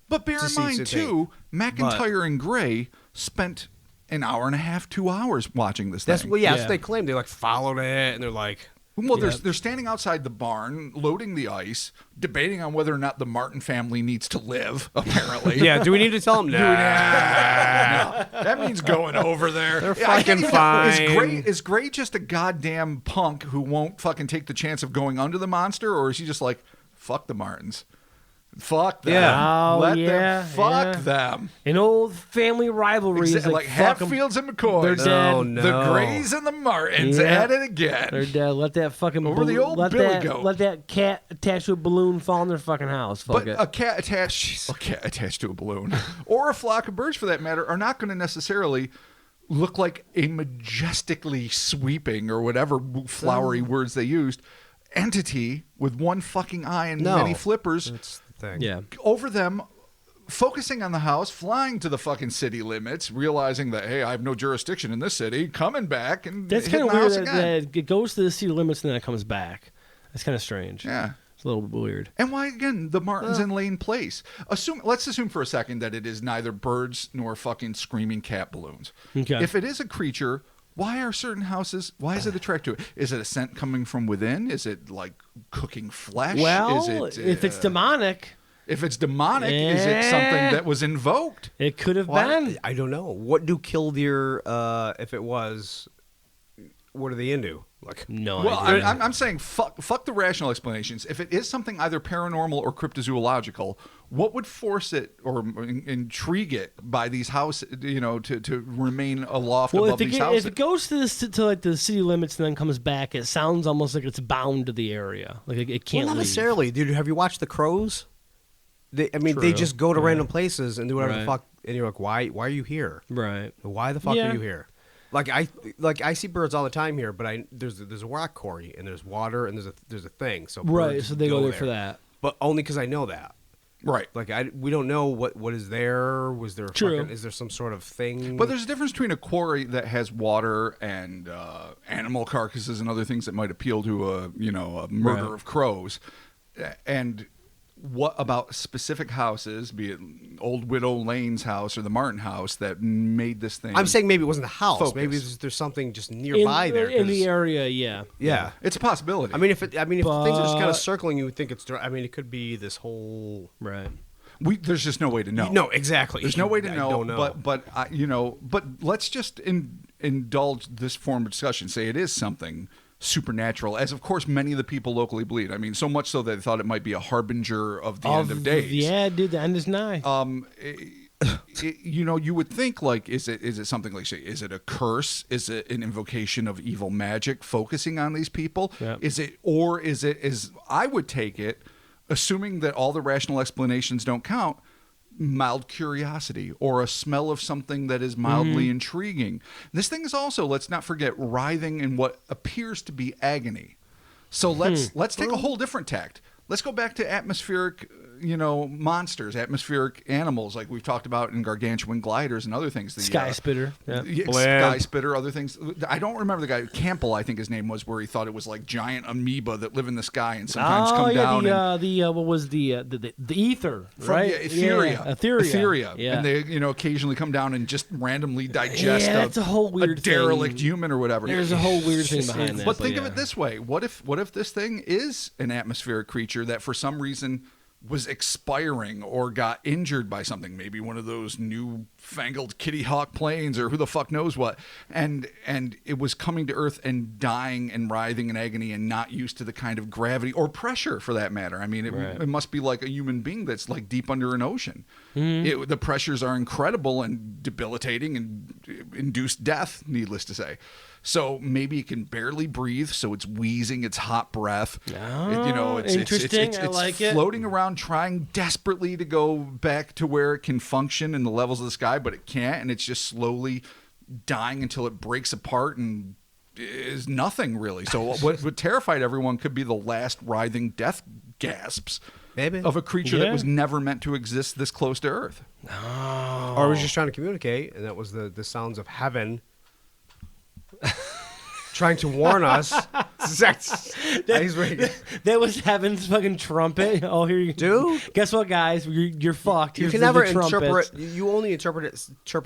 But bear in see mind, something. too, McIntyre and Gray spent an hour and a half, 2 hours watching this That's thing. well, yeah, that's Yeah. what they claim. They like followed it, and they're like, Well, they're standing outside the barn, loading the ice, debating on whether or not the Martin family needs to live, apparently. yeah. Do we need to tell them? No, that means going over there. They're fucking fine. Is Gray just a goddamn punk who won't fucking take the chance of going under the monster, or is he just like, fuck the Martins? Fuck them. Yeah. Oh, Let yeah, them fuck yeah. them. An old family rivalry is Like fuck 'em. Hatfields and McCoys. They're dead. Oh, no. The Grays and the Martins Yeah. at it again. They're dead. Let that fucking Over the old billy goat. Let that cat attached to a balloon fall in their fucking house. Fuck But it. a cat attached to a balloon, or a flock of birds for that matter, are not going to necessarily look like a majestically sweeping or whatever flowery words they used entity with one fucking eye and No. many flippers That's the thing. yeah. over them, focusing on the house, flying to the fucking city limits, realizing that, hey, I have no jurisdiction in this city, coming back and That's hitting kind of the weird house that again. it goes to the city limits and then it comes back. That's kind of strange. Yeah. It's a little bit weird. And why, again, the Martins in Lane Place? Let's assume for a second that it is neither birds nor fucking screaming cat balloons. Okay. If it is a creature, why are certain houses, why is it attracted to it? Is it a scent coming from within? Is it like cooking flesh? Well, is it, if it's demonic, If it's demonic, is it something that was invoked? it could have been. I don't know. What do killdeer, if it was, what are they into? Like, No Well, idea. I'm saying fuck the rational explanations. If it is something either paranormal or cryptozoological, what would force it or intrigue it by these houses, to remain aloft above these houses? if it goes to like the city limits and then comes back, it sounds almost like it's bound to the area. Like it can't well, not leave. necessarily, dude. Have you watched The Crows? They True. just go to Yeah. random places and do whatever the Right. fuck, and you're like, why are you here? Right. Why the fuck Yeah. are you here? Like I see birds all the time here, but there's a rock quarry and there's water and there's a thing. So Right. birds So they go there for that. but only because I know that. Right. Like we don't know what is there. Was there True. is there some sort of thing? But there's a difference between a quarry that has water and animal carcasses and other things that might appeal to a murder Right. of crows, and what about specific houses, be it Old Widow Lane's house or the Martin house, that made this thing? I'm saying maybe it wasn't a house. Focus. Maybe there's something just nearby there. in 'cause- the area. Yeah. Yeah. It's a possibility. I mean, if things are just kind But- of circling, you would think it's. I mean, it could be this whole. Right. there's just no way to know. No, exactly. There's no way to I know. don't know. But let's just indulge this form of discussion. Say it is something supernatural, as of course many of the people locally believe. I mean, so much so that they thought it might be a harbinger of the end of days. Yeah, dude, the end is nigh. You would think, like, is it something like, say, is it a curse? Is it an invocation of evil magic focusing on these people? Yep. Is it as I would take it, assuming that all the rational explanations don't count, mild curiosity or a smell of something that is mildly intriguing. This thing is also, let's not forget, writhing in what appears to be agony. So let's take a whole different tact. Let's go back to atmospheric, monsters, atmospheric animals like we've talked about in gargantuan gliders and other things. The Sky spitter. Yeah. Sky spitter, other things. I don't remember the guy, Campbell, I think his name was, where he thought it was like giant amoeba that live in the sky and sometimes come down. What was the ether, From right? Etheria. Yeah, Etheria. Yeah. And they, occasionally come down and just randomly digest that's a whole weird derelict thing. human or whatever. There's a whole weird thing behind that. But think of yeah. it this way: what if this thing is an atmospheric creature that for some reason was expiring or got injured by something, maybe one of those new-fangled Kitty Hawk planes or who the fuck knows what, and it was coming to Earth and dying and writhing in agony and not used to the kind of gravity or pressure, for that matter. I mean, it must be like a human being that's like deep under an ocean. The pressures are incredible and debilitating and induce death, needless to say. So maybe it can barely breathe, so it's wheezing its hot breath. It's interesting. It's I like it. floating around, trying desperately to go back to where it can function in the levels of the sky, but it can't, and it's just slowly dying until it breaks apart and is nothing really. So what terrified everyone could be the last writhing death gasps Maybe. of a creature that was never meant to exist this close to Earth. Or it was just trying to communicate, and that was the sounds of heaven trying to warn us. That was heaven's fucking trumpet. Oh, here you Dude. Guess what, guys? You're fucked. You Here's can the never trumpets. interpret. You only interpret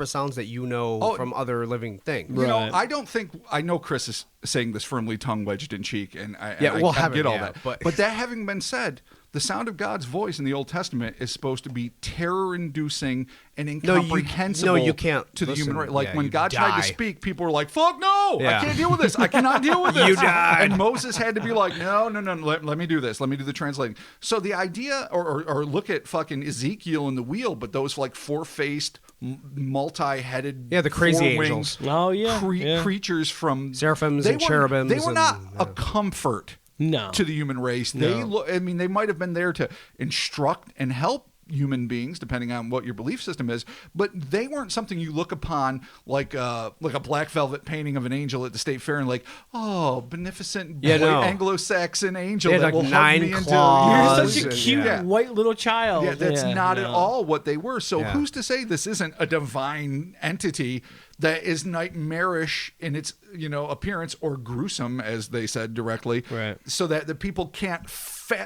sounds that you know from other living things. Right. I don't think I know Chris is saying this firmly tongue wedged in cheek, and I heaven, get all yeah, that. but- But that having been said, the sound of God's voice in the Old Testament is supposed to be terror-inducing and incomprehensible you can't to the human listen. race. Like Yeah, when you God tried die. to speak, people were like, "Fuck no! Yeah. I can't deal with this. I cannot deal with this." You died. And Moses had to be like, "No, let me do this. Let me do the translating." So the idea, or look at fucking Ezekiel in the wheel, but those like four-faced, multi-headed, Yeah, the crazy four-winged angels. Oh, yeah. creatures from Seraphims they and were- cherubims They were not and- a comfort No. to the human race. No. They might have been there to instruct and help human beings, depending on what your belief system is, but they weren't something you look upon like a black velvet painting of an angel at the state fair and like, oh, beneficent white Anglo-Saxon angel They had, that like, will hug 9 me claws. You're such a and- cute yeah. white little child. Yeah, that's not at no. all what they were. So Yeah. who's to say this isn't a divine entity that is nightmarish in its appearance, or gruesome, as they said directly, Right. so that the people can't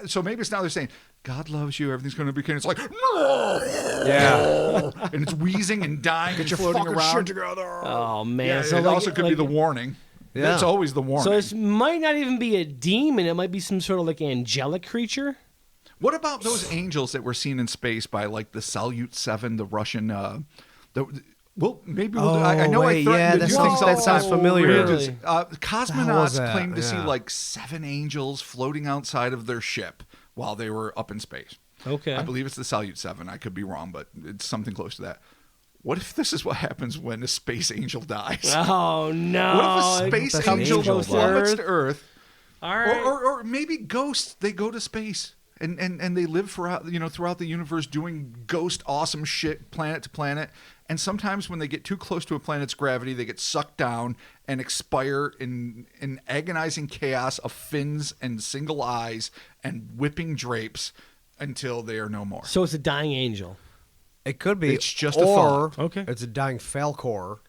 so maybe it's now they're saying God loves you, everything's going to be okay. It's like, no! Yeah. And it's wheezing and dying and Your floating fucking around. shit together. Oh man! Yeah, so it also could be like- the warning. Yeah. It's always the warning. So this might not even be a demon. It might be some sort of like angelic creature. What about those angels that were seen in space by like the Salyut 7, the Russian? Maybe we'll do, I know wait, I threatened yeah, to that do sounds- things all that sounds the time. familiar. Really? Really? Cosmonauts that? claimed to see Yeah. like 7 angels floating outside of their ship while they were up in space. Okay. I believe it's the Salyut 7. I could be wrong, but it's something close to that. What if this is what happens when a space angel dies? Oh no! What if a space That's an angel angel, plummets Earth? to Earth? All right. Or maybe ghosts, they go to space and they live throughout the universe doing ghost awesome shit planet to planet. And sometimes when they get too close to a planet's gravity, they get sucked down and expire in agonizing chaos of fins and single eyes and whipping drapes until they are no more. So it's a dying angel. It could be. It's just a or thought. Okay. It's a dying Falcor.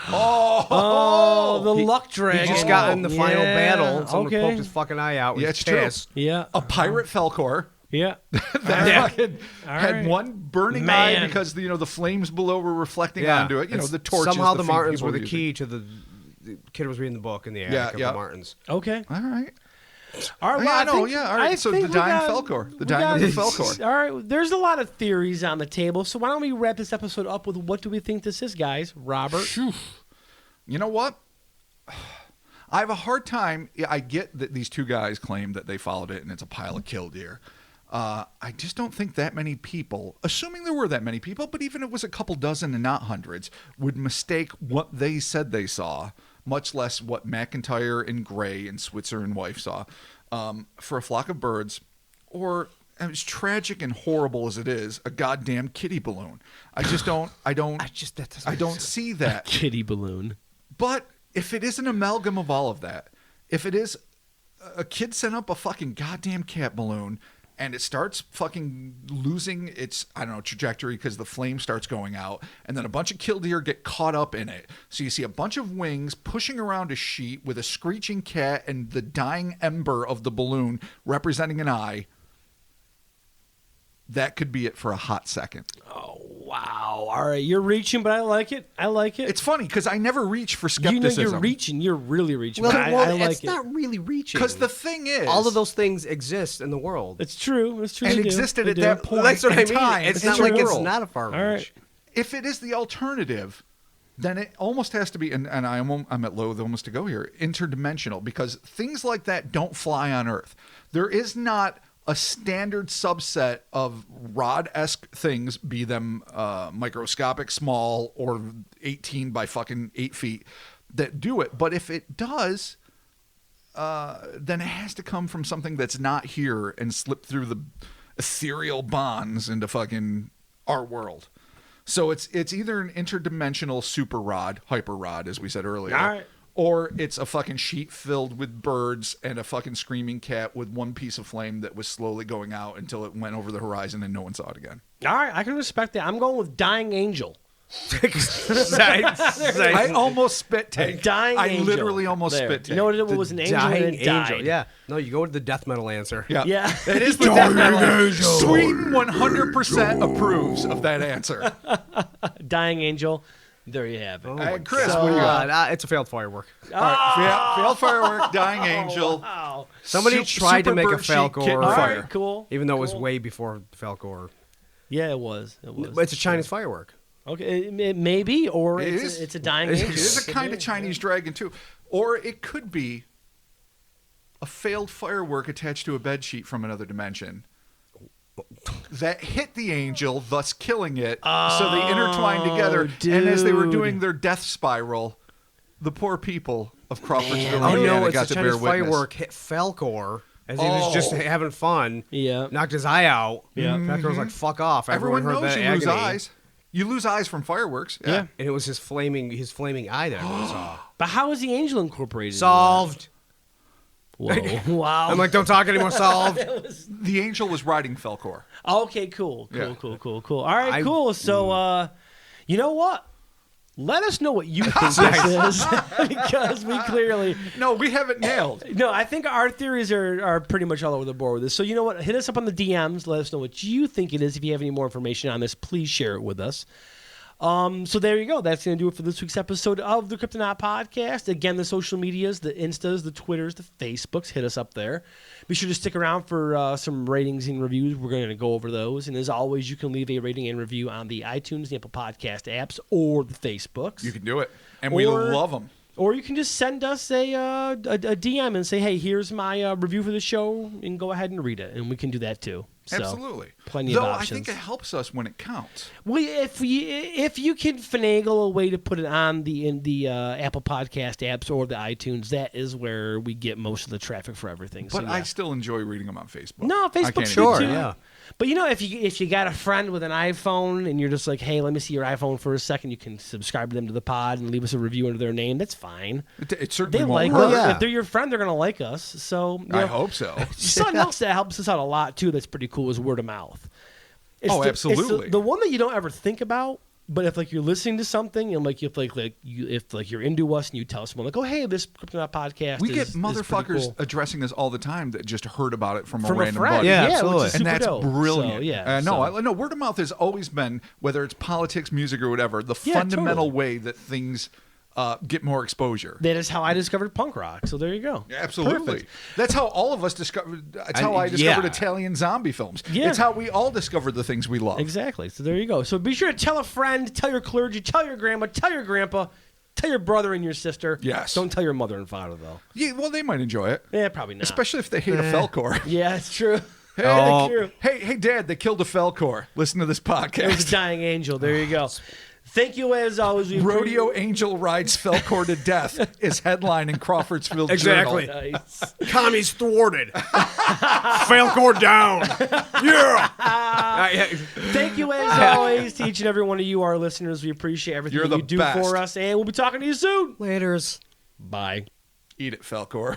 Oh, the luck dragon. He just got in the final Yeah, battle. And someone okay. poked his fucking eye out. Yeah, He's it's true. pissed. Yeah. A pirate Falcor Yeah. that fucking All had right. one burning Man. eye because the flames below were reflecting Yeah. onto it. It's- The torches. Somehow the feet Martins people were the using. key to the kid was reading the book in the attic Yeah, of yeah. the Martins. Okay. All right. All right. Oh, Well, yeah, I no, think, yeah, all right, I so think the we dying got- Falcor. The we dying got- of the Falcor. All right. There's a lot of theories on the table. So why don't we wrap this episode up with what do we think this is, guys? Robert. You know what? I have a hard time. I get that these two guys claim that they followed it and it's a pile of killdeer. I just don't think that many people, assuming there were that many people, but even if it was a couple dozen and not hundreds, would mistake what they said they saw, much less what McIntyre and Gray and Switzer and wife saw, for a flock of birds, or as tragic and horrible as it is, a goddamn kitty balloon. I don't see that. Kitty balloon. But if it is an amalgam of all of that, if it is a kid sent up a fucking goddamn cat balloon and it starts fucking losing its, trajectory because the flame starts going out, and then a bunch of killdeer get caught up in it. So you see a bunch of wings pushing around a sheet with a screeching cat and the dying ember of the balloon representing an eye. That could be it for a hot second. Oh, wow. All right. You're reaching, but I like it. I like it. It's funny because I never reach for you skepticism. know you're reaching. You're really reaching. Well, but I like it's it. not really reaching. Because the thing is, all of those things exist in the world. It's true. It's true. and they do. existed They at do. that point That's what in I mean. time. It's in not the like it's world. not a far reach. All right. If it is the alternative, then it almost has to be, and I'm at loath almost to go here, interdimensional, because things like that don't fly on Earth. There is not a standard subset of rod-esque things, be them microscopic, small, or 18 by fucking 8 feet, that do it. But if it does, then it has to come from something that's not here and slip through the ethereal bonds into fucking our world. So it's either an interdimensional super rod, hyper rod, as we said earlier, All right. or it's a fucking sheet filled with birds and a fucking screaming cat with one piece of flame that was slowly going out until it went over the horizon and no one saw it again. All right. I can respect that. I'm going with dying angel. I almost spit take. Dying I angel. literally almost There. spit take. You know what it was? An angel and Dying it died. angel. Yeah. No, you go with the death metal answer. Yeah. Yeah. It is the death metal. Sweden 100% approves of that answer. Dying angel. There you have it. Oh Hey, my Chris, God. what do you got? It's a failed firework. All right, failed firework, dying angel. Wow. Somebody tried to make a super bird sheet, Falcor, kitten All fire. right. Cool. even though it was Cool. way before Falcor. Yeah, it was. It was. But it's a Chinese firework. Okay, it may be, or It it's is. a dying It angel. is a kind of Chinese dragon too, or it could be a failed firework attached to a bed sheet from another dimension that hit the angel, thus killing it. So they intertwined together, and as they were dude. doing their death spiral, the poor people of Crawfordsville, Oh Indiana, no, it's got a to bear Chinese witness. firework hit Falcor as he was just having fun. Yeah. Knocked his eye out. Yeah. Falcor was like, "Fuck off!" Everyone heard knows that you lose agony. eyes. You lose eyes from fireworks. Yeah. And it was his flaming eye that everyone saw. But how is the angel incorporated? into Solved. that? Whoa. Wow. I'm like, don't talk anymore. Solved. The angel was riding Falcor. Okay, cool. Yeah. All right, cool. So, you know what? Let us know what you think this is, because we clearly... No, we have it nailed. No, I think our theories are pretty much all over the board with this. So you know what? Hit us up on the DMs. Let us know what you think it is. If you have any more information on this, please share it with us. So there you go. That's going to do it for this week's episode of the Cryptonaut Podcast. Again, the social medias, the Instas, the Twitters, the Facebooks, hit us up there. Be sure to stick around for some ratings and reviews. We're going to go over those. And as always, you can leave a rating and review on the iTunes, the Apple Podcast apps, or the Facebooks. You can do it. And we love them. Or you can just send us a DM and say, hey, here's my review for the show, and go ahead and read it. And we can do that too. So, Absolutely. Plenty of Though options. I think it helps us when it counts. Well, if you can finagle a way to put it on the Apple Podcast apps or the iTunes, that is where we get most of the traffic for everything. But so, yeah. I still enjoy reading them on Facebook. No, Facebook's Sure, good too. yeah. But if you got a friend with an iPhone and you're just like, hey, let me see your iPhone for a second, you can subscribe to them to the pod and leave us a review under their name. That's fine. It certainly They won't like hurt. us. Yeah. If they're your friend, they're gonna like us. So I hope so. Something else that helps us out a lot too. That's pretty cool is word of mouth. It's absolutely. the one that you don't ever think about. But if you're listening to something and if you're into us and you tell someone like, oh hey, this Cryptonaut Podcast, We is get is motherfuckers pretty cool. addressing us all the time that just heard about it from a From a random friend, buddy. Yeah, which absolutely. is And super that's dope. brilliant. So, yeah, No, word of mouth has always been, whether it's politics, music, or whatever, the Yeah, fundamental totally. way that things get more exposure. That is how I discovered punk rock. So there you go. Absolutely. Perfect. That's how all of us discovered. That's how I discovered Italian zombie films. Yeah. It's how we all discovered the things we love. Exactly. So there you go. So be sure to tell a friend, tell your clergy, tell your grandma, tell your grandpa, tell your brother and your sister. Yes. Don't tell your mother and father though. Yeah, well, they might enjoy it, Yeah, probably not. especially if they hate a Felcor. Yeah, it's true. Hey, Oh. True. hey, Dad, they killed a Felcor. Listen to this It was a podcast. dying angel. There you go. Thank you as always. We Rodeo Angel rides Felcor to death is headline in Crawfordsville Exactly. Journal. Nice. Commies thwarted. Falcor down. Yeah. Thank you as always to each and every one of you, our listeners. We appreciate everything You're that you the do best. for us, and we'll be talking to you soon. Laters. Bye. Eat it, Felcor.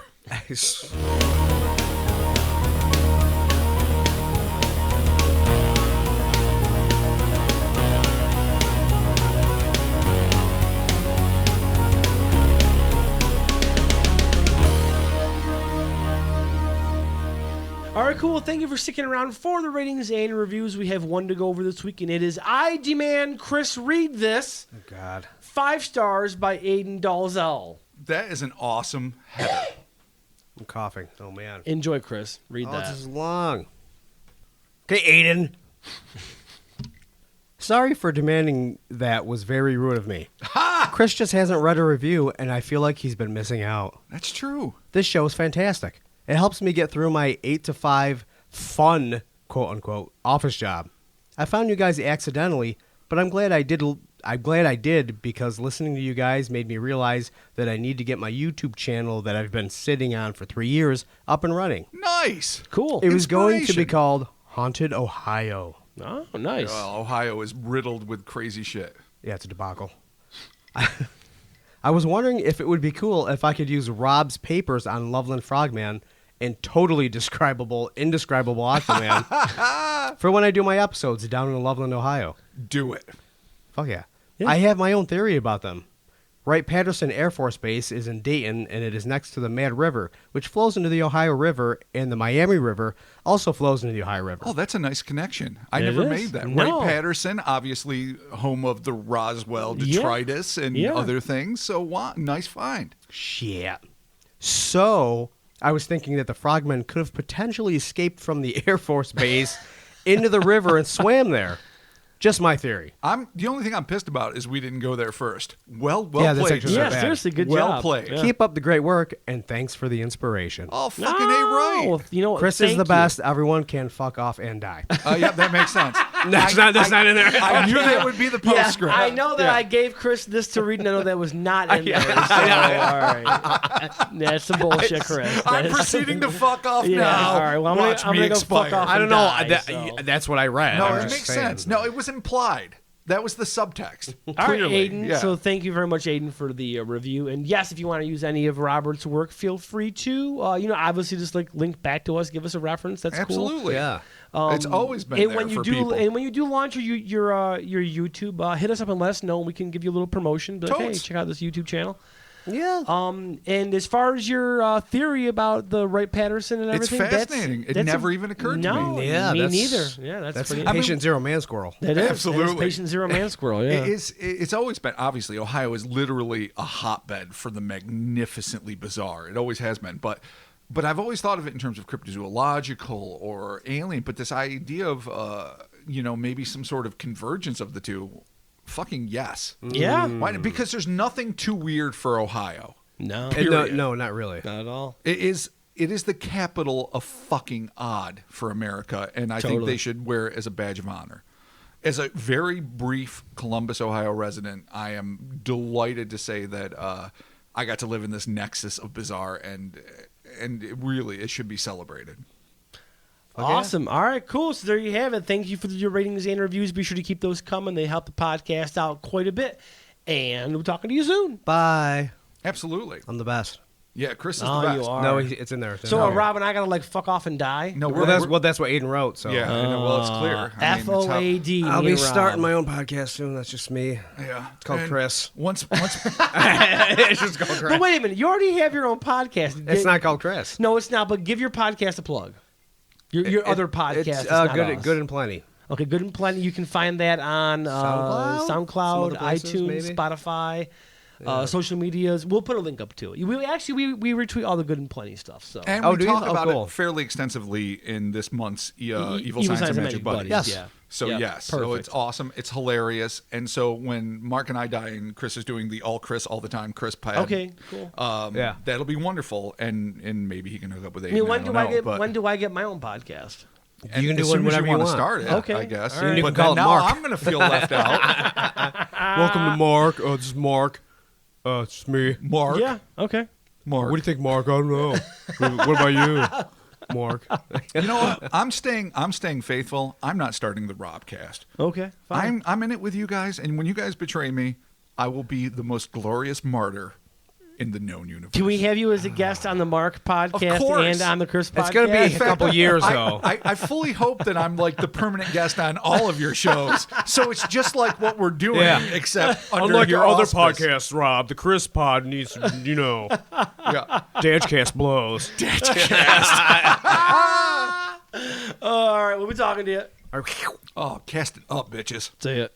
All right, cool. Thank you for sticking around for the ratings and reviews. We have one to go over this week, and it is I Demand Chris Read This. Oh, God. 5 stars by Aiden Dalzell. That is an awesome header. I'm coughing. Oh, man. Enjoy, Chris. Read Oh, that. this is long. Okay, Aiden. Sorry for demanding that was very rude of me. Chris just hasn't read a review, and I feel like he's been missing out. That's true. This show is fantastic. It helps me get through my 8 to 5 fun, quote unquote, office job. I found you guys accidentally, but I'm glad I did. I'm glad I did because listening to you guys made me realize that I need to get my YouTube channel that I've been sitting on for 3 years up and running. Nice. Cool. It was going to be Inspiration. called Haunted Ohio. Oh, nice. Ohio is riddled with crazy shit. Yeah, it's a debacle. I was wondering if it would be cool if I could use Rob's papers on Loveland Frogman and totally indescribable Aquaman for when I do my episodes down in Loveland, Ohio. Do it. Fuck yeah. Yeah. I have my own theory about them. Wright-Patterson Air Force Base is in Dayton, and it is next to the Mad River, which flows into the Ohio River, and the Miami River also flows into the Ohio River. Oh, that's a nice connection. I It never is. made that. No. Wright-Patterson, obviously home of the Roswell detritus and Yeah. other things. So, nice find. Shit. So, I was thinking that the frogmen could have potentially escaped from the Air Force Base into the river and swam there. Just my theory. The only thing I'm pissed about is we didn't go there first. Well Yeah, that's played. actually yeah, not bad. seriously, good Well job. played. Yeah. Keep up the great work, and thanks for the inspiration. Oh, fucking A right. No, you know what? Chris is Thank the you. best. Everyone can fuck off and die. Yeah, that makes sense. That's not in there. I knew that would be the Yeah, postscript. I know that Yeah. I gave Chris this to read, and I know that was not in there. So, all right. That's some bullshit, Chris. I'm That is- proceeding to fuck off Yeah, now. all right. Well, I'm Watch gonna me go fuck expire. off. I don't and know. die, so. That's what I read. No, I'm it just makes saying. sense. No, it was implied. That was the subtext. All right, Clearly. Aiden. Yeah. So thank you very much, Aiden, for the review. And yes, if you want to use any of Robert's work, feel free to. Obviously, just link back to us, give us a reference. That's cool. Absolutely. Yeah. It's always been and there when you for do, people. And when you do launch your YouTube, hit us up and let us know, and we can give you a little promotion. Be like, hey, Totes. check out this YouTube channel. Yeah. And as far as your theory about the Wright Patterson and It's everything, fascinating. It never even occurred to no, me. Yeah, me that's- neither. Yeah, that's That's pretty. patient zero man squirrel. That is Absolutely. patient zero man squirrel. Yeah. It's always been, obviously, Ohio is literally a hotbed for the magnificently bizarre. It always has been. But I've always thought of it in terms of cryptozoological or alien. But this idea of, maybe some sort of convergence of the two, fucking yes. Yeah. Why? Because there's nothing too weird for Ohio. No. No, not really. Not at all. It is the capital of fucking odd for America, and I think Totally. they should wear it as a badge of honor. As a very brief Columbus, Ohio resident, I am delighted to say that I got to live in this nexus of bizarre, and it should be celebrated. Awesome. All right, cool. So there you have it. Thank you for your ratings and reviews. Be sure to keep those coming. They help the podcast out quite a bit. And we're talking to you soon. Bye. Absolutely. I'm the best. Yeah, Chris is Oh, the you best. are. No, it's in there. It's in So there. Rob and I got to like fuck off and die? No, Well, that's what Aiden wrote. So yeah. I know. Well, it's clear. I mean, it's how- FOAD. I'll me be and Rob. starting my own podcast soon. That's just me. Yeah, It's called And Chris. Once It's just called Chris. But wait a minute. You already have your own podcast. It's not called Chris. No, it's not. But give your podcast a plug. Your other podcast. It's is not good. us. Good and plenty. Okay, Good and Plenty. You can find that on SoundCloud? Some SoundCloud, other places, iTunes, maybe? Spotify, social medias. We'll put a link up to it. We retweet all the Good and Plenty stuff. So And Oh, we do you? talk Oh, about cool. it fairly extensively in this month's Evil Evil Science and Magic Buddies. Yes. Yeah. So Yep, yes, so perfect. it's awesome. It's hilarious. And so when Mark and I die and Chris is doing the all Chris all the time Chris pad. Okay, cool. Yeah. That'll be wonderful. And maybe he can hook up with Aiden. I mean, when don't know, do I get my own podcast? and You can do as it soon as whenever you wanna want. start it, Okay, I guess. all right. You But can call then it now Mark. I'm going to feel left out. Welcome to Mark. Oh, this is Mark. It's me. Mark. Yeah. Okay. Mark. What do you think, Mark? I don't know. What about you, Mark? You know what? I'm staying faithful. I'm not starting the Robcast. Okay. Fine. I'm in it with you guys, and when you guys betray me, I will be the most glorious martyr in the known universe. Can we have you as a guest on the Mark podcast course. and on the Chris podcast? It's going to be a couple years, though. I fully hope that I'm like the permanent guest on all of your shows. So it's just like what we're doing, Yeah. except under Unlike your your other auspice. podcasts, Rob, the Chris pod needs, Yeah. Dashcast blows. All right. We'll be talking to you. Oh, cast it up, bitches. See it.